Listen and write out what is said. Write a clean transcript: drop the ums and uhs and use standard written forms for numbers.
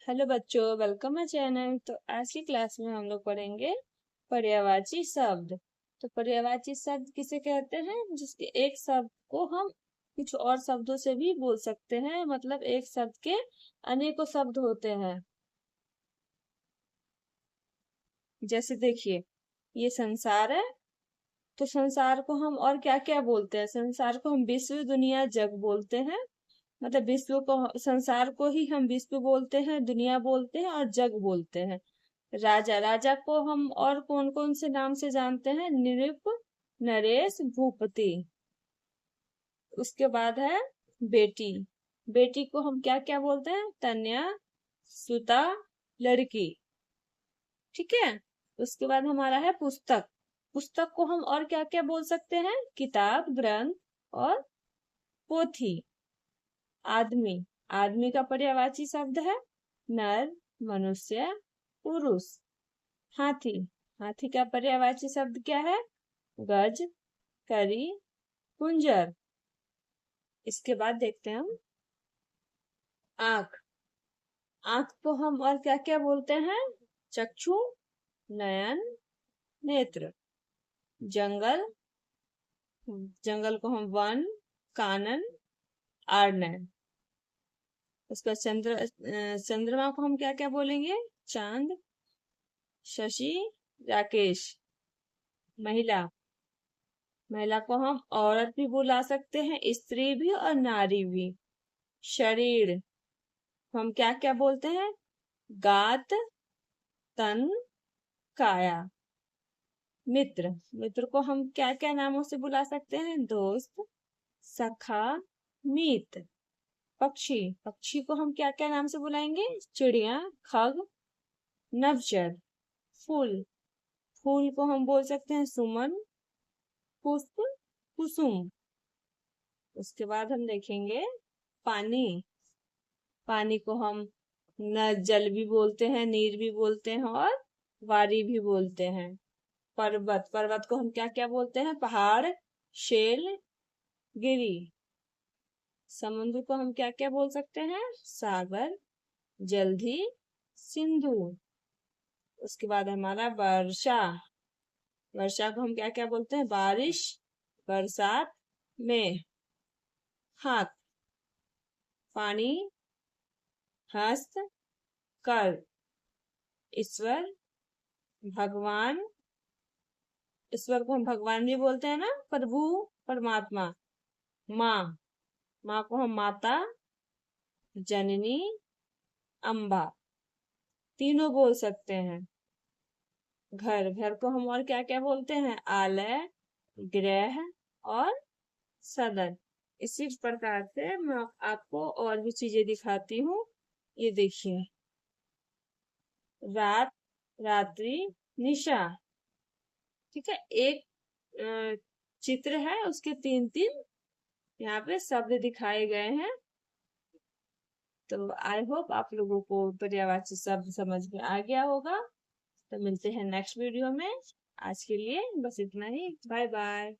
Hello बच्चों, welcome my channel. तो आज की क्लास में हम लोग पढ़ेंगे पर्यायवाची शब्द। तो पर्यायवाची शब्द किसे कहते हैं? जिसके एक शब्द को हम कुछ और शब्दों से भी बोल सकते हैं, मतलब एक शब्द के अनेकों शब्द होते हैं। जैसे देखिए, ये संसार है, तो संसार को हम और क्या क्या बोलते हैं? संसार को हम विश्व, दुनिया, जग बोलते हैं। मतलब विश्व को, संसार को ही हम विश्व बोलते हैं, दुनिया बोलते हैं और जग बोलते हैं। राजा, राजा को हम और कौन कौन से नाम से जानते हैं? नृप, नरेश, भूपति। उसके बाद है बेटी। बेटी को हम क्या क्या बोलते हैं? तन्या, सुता, लड़की। ठीक है। उसके बाद हमारा है पुस्तक। पुस्तक को हम और क्या क्या बोल सकते हैं? किताब, ग्रंथ और पोथी। आदमी, आदमी का पर्यायवाची शब्द है नर, मनुष्य, पुरुष। हाथी, हाथी का पर्यायवाची शब्द क्या है? गज, करी, कुंजर। इसके बाद देखते हैं हम आंख। आंख को हम और क्या क्या बोलते हैं? चक्षु, नयन, नेत्र। जंगल, जंगल को हम वन, कानन, आर्णव। उसका चंद्रमा को हम क्या क्या बोलेंगे? चांद, शशि, राकेश। महिला, महिला को हम औरत भी बुला सकते हैं, स्त्री भी और नारी भी। शरीर हम क्या क्या बोलते हैं? गात, तन, काया। मित्र, मित्र को हम क्या क्या नामों से बुला सकते हैं? दोस्त, सखा, मित्र। पक्षी, पक्षी को हम क्या क्या नाम से बुलाएंगे? चिड़िया, खग, नवचर। फूल, फूल को हम बोल सकते हैं सुमन, पुष्प, कुसुम। उसके बाद हम देखेंगे पानी। पानी को हम न जल भी बोलते हैं, नीर भी बोलते हैं और वारी भी बोलते हैं। पर्वत, पर्वत को हम क्या क्या बोलते हैं? पहाड़, शेल, गिरी। समुद्र को हम क्या क्या बोल सकते हैं? सागर, जलधि, सिंधु। उसके बाद हमारा वर्षा। वर्षा को हम क्या क्या बोलते हैं? बारिश, बरसात, में। हाथ, पानी, हस्त, कर। ईश्वर, भगवान, ईश्वर को हम भगवान भी बोलते हैं ना, प्रभु, परमात्मा। माँ, माँ को हम माता, जननी, अम्बा, तीनों बोल सकते हैं। घर, घर को हम और क्या क्या बोलते हैं? आलय, गृह और सदन। इसी प्रकार से मैं आपको और भी चीजें दिखाती हूँ। ये देखिए, रात, रात्रि, निशा। ठीक है। एक चित्र है, उसके तीन तीन यहाँ पे शब्द दिखाए गए हैं। तो आई होप आप लोगों को पर्यायवाची शब्द समझ में आ गया होगा। तो मिलते हैं नेक्स्ट वीडियो में। आज के लिए बस इतना ही। Bye bye.